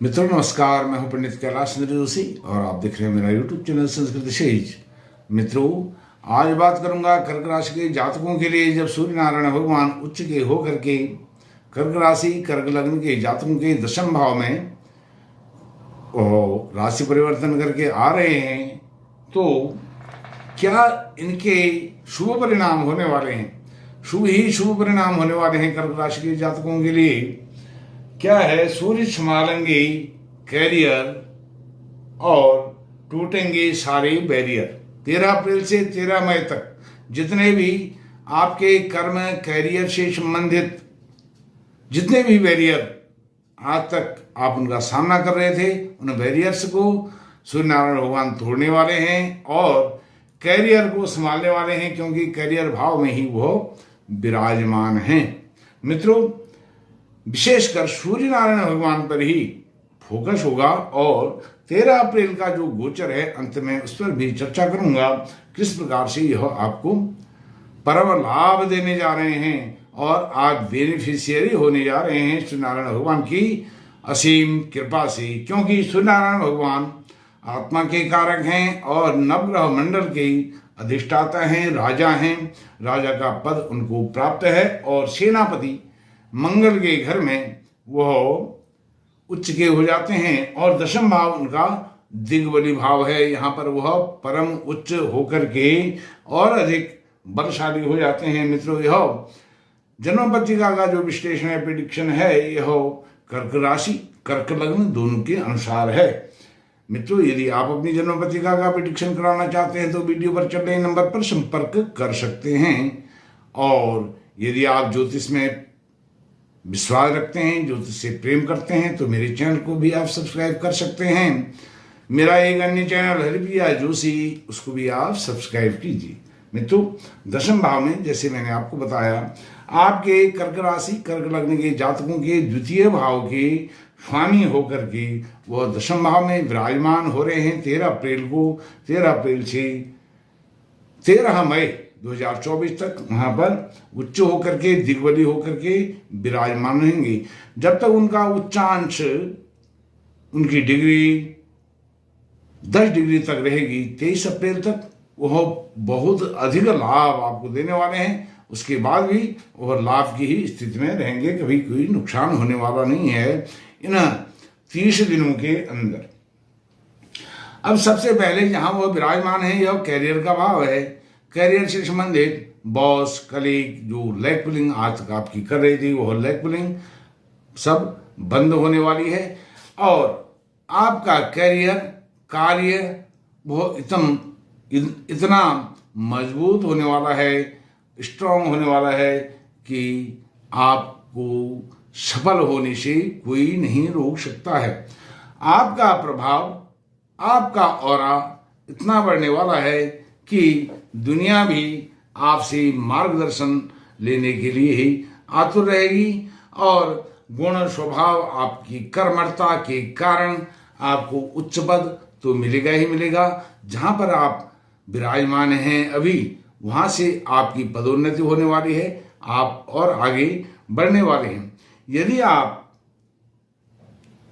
मित्रों नमस्कार, मैं हूं पंडित कैलाश चंद्र जोशी और आप देख रहे हैं मेरा यूट्यूब चैनल संस्कृत सेज। मित्रों, आज बात करूंगा कर्क राशि के जातकों के लिए। जब सूर्य नारायण भगवान उच्च के होकर के कर्क राशि कर्क लग्न के जातकों के दशम भाव में राशि परिवर्तन करके आ रहे हैं, तो क्या इनके शुभ परिणाम होने वाले हैं? शुभ ही शुभ परिणाम होने वाले हैं कर्क राशि के जातकों के लिए। क्या है? सूर्य संभालेंगे कैरियर और टूटेंगे सारे बैरियर। 13 अप्रैल से 13 मई तक जितने भी आपके कर्म कैरियर से संबंधित जितने भी बैरियर आज तक आप उनका सामना कर रहे थे, उन बैरियर्स को सूर्य नारायण भगवान तोड़ने वाले हैं और कैरियर को संभालने वाले हैं, क्योंकि कैरियर भाव में ही वो विराजमान हैं। मित्रों, विशेषकर सूर्य नारायण भगवान पर ही फोकस होगा और 13 अप्रैल का जो गोचर है अंत में उस पर भी चर्चा करूंगा, किस प्रकार से यह आपको परम लाभ देने जा रहे हैं और आप बेनिफिशियरी होने जा रहे हैं सूर्य नारायण भगवान की असीम कृपा से। क्योंकि सूर्य नारायण भगवान आत्मा के कारक हैं और नवग्रह मंडल के अधिष्ठाता हैं, राजा हैं। राजा का पद उनको प्राप्त है और सेनापति मंगल के घर में वह उच्च के हो जाते हैं और दशम भाव उनका दिग्बली भाव है। यहाँ पर वह परम उच्च होकर के और अधिक बलशाली हो जाते हैं। मित्रों, यह जन्म पत्रिका का जो विश्लेषण है, प्रिडिक्शन है, यह कर्क राशि कर्क लग्न दोनों के अनुसार है। मित्रों, यदि आप अपनी जन्म पत्रिका का प्रिडिक्शन कराना चाहते हैं तो वीडियो पर चल रहे नंबर पर संपर्क कर सकते हैं। और यदि आप ज्योतिष में विश्वास रखते हैं, ज्योतिष से प्रेम करते हैं, तो मेरे चैनल को भी आप सब्सक्राइब कर सकते हैं। मेरा एक अन्य चैनल हरिप्रिया जोशी, उसको भी आप सब्सक्राइब कीजिए। मित्रों, दशम भाव में जैसे मैंने आपको बताया, आपके कर्क राशि कर्क लग्न के जातकों के द्वितीय भाव के स्वामी होकर के वह दशम भाव में विराजमान हो रहे हैं 13 अप्रैल को। 13 अप्रैल से 13 मई 2024 तक वहां पर उच्च होकर के दिग्बली होकर के विराजमान रहेंगे। जब तक उनका उच्चांश उनकी डिग्री 10 डिग्री तक रहेगी, 23 अप्रैल तक वह बहुत अधिक लाभ आपको देने वाले हैं। उसके बाद भी वह लाभ की ही स्थिति में रहेंगे, कभी कोई नुकसान होने वाला नहीं है इन 30 दिनों के अंदर। अब सबसे पहले जहां वह विराजमान है, यह कैरियर का भाव है। कैरियर से संबंधित बॉस कलीग जो लेग पुलिंग आज तक आपकी कर रही थी, वह लेग पुलिंग सब बंद होने वाली है और आपका कैरियर कार्य वो इतना मजबूत होने वाला है, स्ट्रांग होने वाला है कि आपको सफल होने से कोई नहीं रोक सकता है। आपका प्रभाव, आपका ऑरा इतना बढ़ने वाला है कि दुनिया भी आपसे मार्गदर्शन लेने के लिए ही आतुर रहेगी और गुण स्वभाव आपकी कर्मठता के कारण आपको उच्च पद तो मिलेगा ही मिलेगा। जहां पर आप विराजमान हैं अभी, वहां से आपकी पदोन्नति होने वाली है, आप और आगे बढ़ने वाले हैं। यदि आप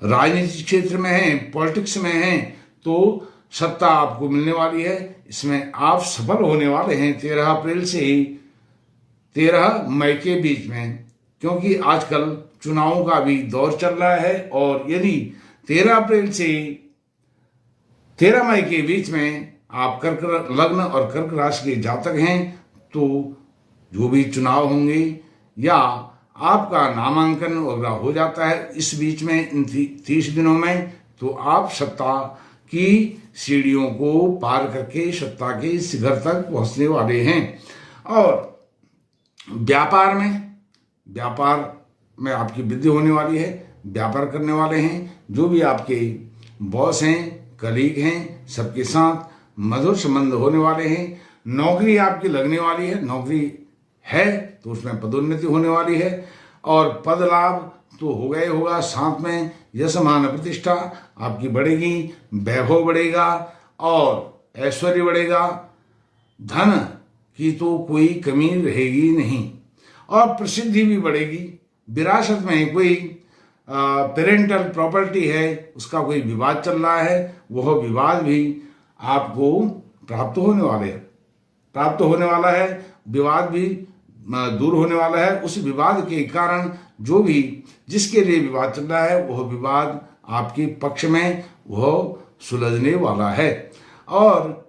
राजनीतिक क्षेत्र में हैं, पॉलिटिक्स में हैं, तो सत्ता आपको मिलने वाली है। इसमें आप सफल होने वाले हैं 13 अप्रैल से ही 13 मई के बीच में, क्योंकि आजकल चुनावों का भी दौर चल रहा है। और यदि 13 अप्रैल से 13 मई के बीच में आप कर्क लग्न और कर्क राशि के जातक हैं, तो जो भी चुनाव होंगे या आपका नामांकन वगैरह हो जाता है इस बीच में, इन 30 दिनों में, तो आप सत्ता की सीढ़ियों को पार करके सत्ता के शिखर तक पहुंचने वाले हैं। और व्यापार में आपकी वृद्धि होने वाली है। व्यापार करने वाले हैं, जो भी आपके बॉस हैं, कलीग हैं, सबके साथ मधुर संबंध होने वाले हैं। नौकरी आपकी लगने वाली है, नौकरी है तो उसमें पदोन्नति होने वाली है और पद लाभ तो होगा ही होगा। साथ में यश मान प्रतिष्ठा आपकी बढ़ेगी, वैभव बढ़ेगा और ऐश्वर्य बढ़ेगा। धन की तो कोई कमी रहेगी नहीं और प्रसिद्धि भी बढ़ेगी। विरासत में कोई पेरेंटल प्रॉपर्टी है उसका कोई विवाद चल रहा है, वह विवाद भी आपको प्राप्त होने वाला है, विवाद भी दूर होने वाला है। उस विवाद के कारण जो भी जिसके लिए विवाद चल रहा है वह विवाद आपके पक्ष में वह सुलझने वाला है। और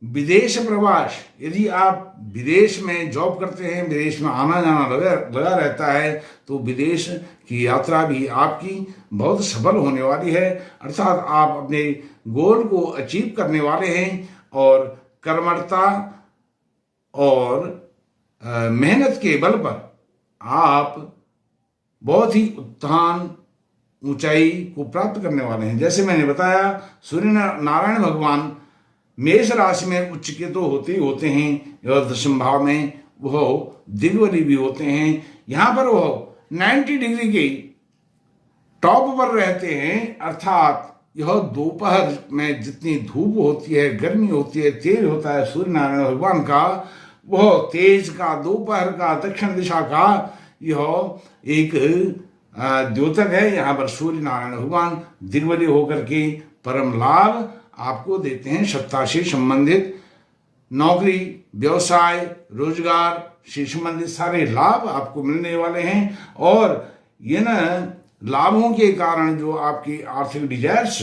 विदेश प्रवास, यदि आप विदेश में जॉब करते हैं, विदेश में आना जाना लगा रहता है, तो विदेश की यात्रा भी आपकी बहुत सफल होने वाली है। अर्थात आप अपने गोल को अचीव करने वाले हैं और कर्मठता और मेहनत के बल पर आप बहुत ही उत्थान ऊंचाई को प्राप्त करने वाले हैं। जैसे मैंने बताया, सूर्य नारायण भगवान मेष राशि में उच्च के तो होते ही होते हैं और दशम भाव में वह दिग्बली भी होते हैं। यहाँ पर वह 90 डिग्री के टॉप पर रहते हैं। अर्थात यह दोपहर में जितनी धूप होती है, गर्मी होती है, तेज होता है सूर्य नारायण भगवान का, वह तेज का, दोपहर का, दक्षिण दिशा का यह एक द्योतक है। यहाँ पर सूर्य नारायण भगवान दिग्बली होकर के परम लाभ आपको देते हैं। सत्ता से संबंधित नौकरी, व्यवसाय, रोजगार से संबंधित सारे लाभ आपको मिलने वाले हैं। और ये न लाभों के कारण जो आपकी आर्थिक डिजायर्स,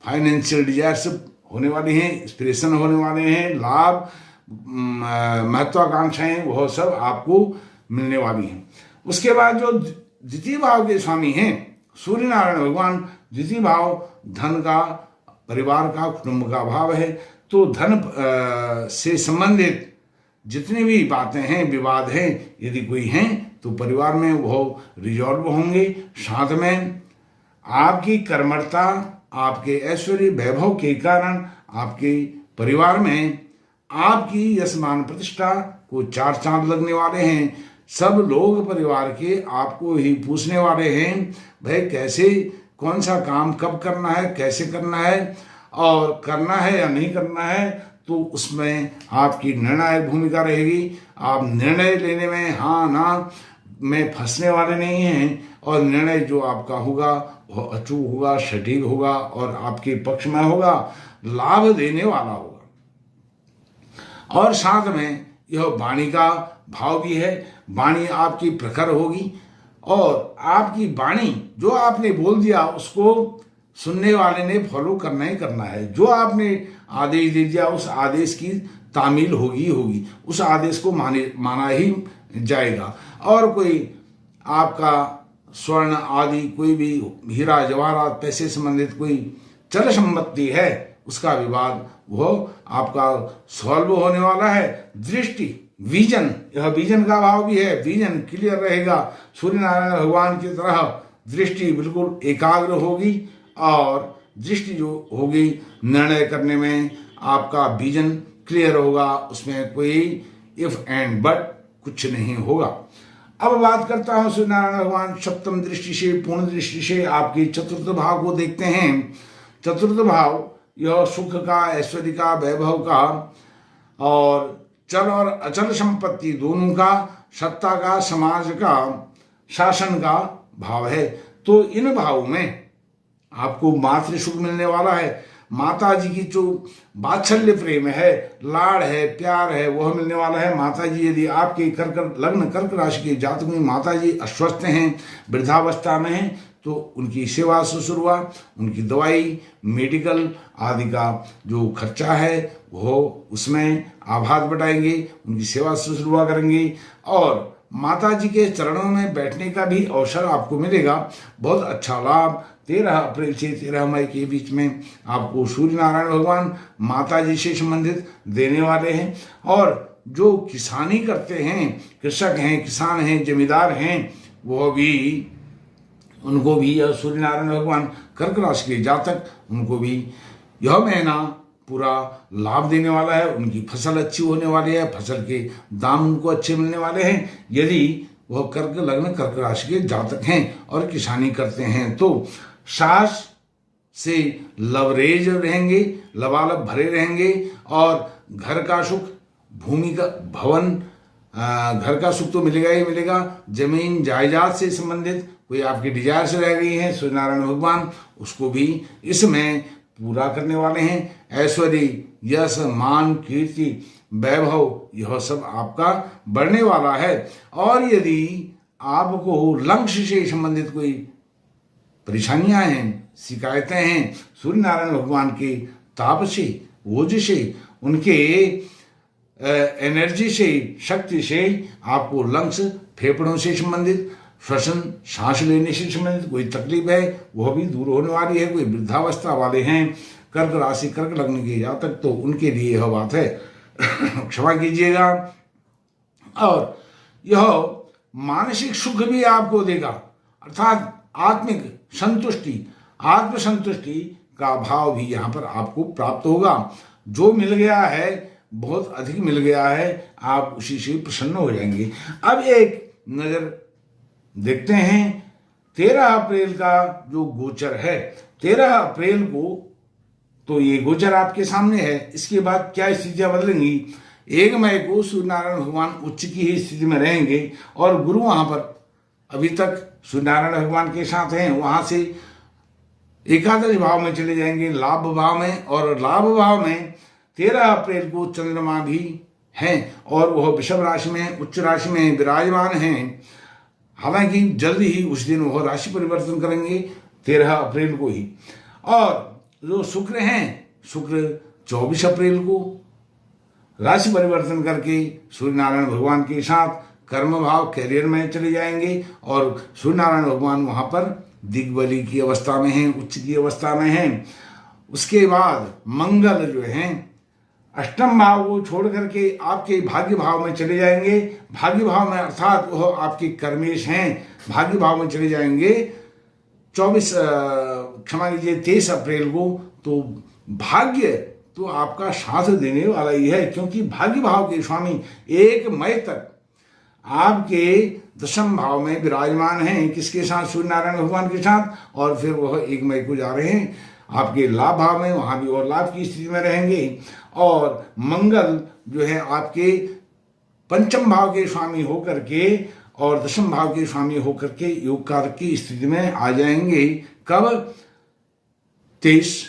फाइनेंशियल डिजायर्स होने वाली हैं, इंस्पिरेशन होने वाले हैं, लाभ, महत्वाकांक्षाएं, वह सब आपको मिलने वाली हैं। उसके बाद जो द्वितीय भाव के स्वामी हैं सूर्य नारायण भगवान, द्वितीय भाव धन का, परिवार का, कुटुंब का भाव है। तो धन से संबंधित जितनी भी बातें हैं, विवाद हैं, यदि कोई हैं तो परिवार में वो रिजॉल्व होंगे। साथ में आपकी कर्मठता, आपके ऐश्वर्य वैभव के कारण आपके परिवार में आपकी यश मान प्रतिष्ठा को 4 चांद लगने वाले हैं। सब लोग परिवार के आपको ही पूछने वाले हैं, भाई कैसे, कौन सा काम कब करना है, कैसे करना है और करना है या नहीं करना है। तो उसमें आपकी निर्णायक भूमिका रहेगी। आप निर्णय लेने में हाँ ना में फंसने वाले नहीं हैं और निर्णय जो आपका होगा वह अचूक होगा, सटीक होगा और आपके पक्ष में होगा, लाभ देने वाला होगा। और साथ में यह वाणी का भाव भी है। वाणी आपकी प्रखर होगी और आपकी वाणी जो आपने बोल दिया उसको सुनने वाले ने फॉलो करना ही करना है। जो आपने आदेश दे दिया उस आदेश की तामील होगी, उस आदेश को माना ही जाएगा। और कोई आपका स्वर्ण आदि, कोई भी हीरा जवाहरात, पैसे संबंधित कोई चल संपत्ति है, उसका विवाद वो आपका सॉल्व होने वाला है। दृष्टि, विजन, यह विजन का भाव भी है, विजन क्लियर रहेगा। सूर्य नारायण भगवान की तरह दृष्टि बिल्कुल एकाग्र होगी और दृष्टि जो होगी निर्णय करने में आपका विजन क्लियर होगा, उसमें कोई इफ एंड बट कुछ नहीं होगा। अब बात करता हूं सूर्य नारायण भगवान सप्तम दृष्टि से, पूर्ण दृष्टि से आपके चतुर्थ भाव को देखते हैं। चतुर्थ भाव यह सुख का, ऐश्वर्य का, वैभव का और चल और अचल संपत्ति दोनों का, सत्ता का, समाज का, शासन का भाव है। तो इन भावों में आपको मातृ सुख मिलने वाला है। माता जी की जो वात्सल्य प्रेम है, लाड़ है, प्यार है, वह मिलने वाला है। माता जी यदि आपके कर्क राशि के जातक में माता जी अस्वस्थ हैं, वृद्धावस्था में हैं, तो उनकी सेवा शुश्रूषा, उनकी दवाई, मेडिकल आदि का जो खर्चा है वो उसमें आभार बटाएंगे, उनकी सेवा शुश्रूषा करेंगे। और माता जी के चरणों में बैठने का भी अवसर आपको मिलेगा। बहुत अच्छा लाभ 13 अप्रैल से 13 मई के बीच में आपको सूर्य नारायण भगवान माता जी से संबंधित देने वाले हैं। और जो किसानी करते हैं, कृषक हैं, किसान हैं, जमींदार हैं, वो भी, उनको भी यह सूर्य नारायण भगवान कर्क राशि के जातक, उनको भी यह महीना पूरा लाभ देने वाला है। उनकी फसल अच्छी होने वाली है, फसल के दाम उनको अच्छे मिलने वाले हैं। यदि वह कर्क लग्न, कर्क राशि के जातक हैं और किसानी करते हैं तो सास से लवरेज रहेंगे, लबालब भरे रहेंगे और घर का सुख, भूमि का, भवन, घर का सुख तो मिलेगा ही मिलेगा। जमीन जायदाद से संबंधित कोई आपकी डिजायर्स रह गई हैं, सूर्य नारायण भगवान उसको भी इसमें पूरा करने वाले हैं। ऐश्वर्य, यश, मान, कीर्ति, वैभव यह सब आपका बढ़ने वाला है। और यदि आपको लक्ष्य से संबंधित कोई परेशानियां हैं, शिकायतें हैं, सूर्य नारायण भगवान के ताप से, ओज से, उनके एनर्जी से, शक्ति से आपको लंग्स, फेफड़ों से संबंधित, श्वसन, सांस लेने से संबंधित कोई तकलीफ है वह भी दूर होने वाली है। कोई वृद्धावस्था वाले हैं, कर्क राशि, कर्क लग्न के जातक, तो उनके लिए यह बात है, क्षमा कीजिएगा। और यह मानसिक सुख भी आपको देगा, अर्थात आत्मिक संतुष्टि, आत्मसंतुष्टि का भाव भी यहाँ पर आपको प्राप्त होगा। जो मिल गया है, बहुत अधिक मिल गया है, आप उसी से प्रसन्न हो जाएंगे। अब एक नजर देखते हैं 13 अप्रैल का जो गोचर है। 13 अप्रैल को तो ये गोचर आपके सामने है। इसके बाद क्या स्थितियां बदलेंगी? 1 मई को सूर्य नारायण भगवान उच्च की ही स्थिति में रहेंगे और गुरु वहां पर अभी तक सूर्य नारायण भगवान के साथ हैं, वहां से एकादश भाव में चले जाएंगे, लाभ भाव में। और लाभ भाव में 13 अप्रैल को चंद्रमा भी हैं और वह वृषभ राशि में, उच्च राशि में विराजमान हैं। हालांकि जल्द ही उस दिन वह राशि परिवर्तन करेंगे 13 अप्रैल को ही। और जो शुक्र हैं, शुक्र 24 अप्रैल को राशि परिवर्तन करके सूर्य नारायण भगवान के साथ कर्म भाव, कैरियर में चले जाएंगे और सूर्य नारायण भगवान वहां पर दिग्बली की अवस्था में हैं, उच्च की अवस्था में हैं। उसके बाद मंगल जो हैं अष्टम भाव को छोड़ करके आपके भाग्य भाव में चले जाएंगे। भाग्य भाव में अर्थात वह आपके कर्मेश हैं, भाग्य भाव में चले जाएंगे 23 अप्रैल को। तो भाग्य तो आपका साथ देने वाला ही है, क्योंकि भाग्य भाव के स्वामी 1 मई तक आपके दशम भाव में विराजमान हैं। किसके साथ? सूर्य नारायण भगवान के साथ। और फिर वह 1 मई को जा रहे हैं आपके लाभ भाव में, वहां भी और लाभ की स्थिति में रहेंगे। और मंगल जो है आपके पंचम भाव के स्वामी होकर के और दशम भाव के स्वामी होकर के योग कारक की स्थिति में आ जाएंगे। कब? 23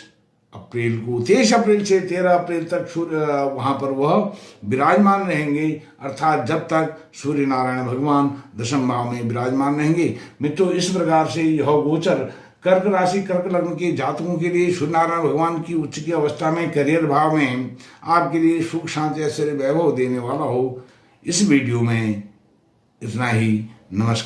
अप्रैल को। 23 अप्रैल से 13 अप्रैल तक वहां पर वह विराजमान रहेंगे, अर्थात जब तक सूर्य नारायण भगवान दशम भाव में विराजमान रहेंगे। मित्रों, इस प्रकार से यह गोचर कर्क राशि, कर्क लग्न के जातकों के लिए सूर्य नारायण भगवान की उच्च की अवस्था में, करियर भाव में आपके लिए सुख, शांति, ऐश्वर्य, वैभव देने वाला हो। इस वीडियो में इतना ही। नमस्कार।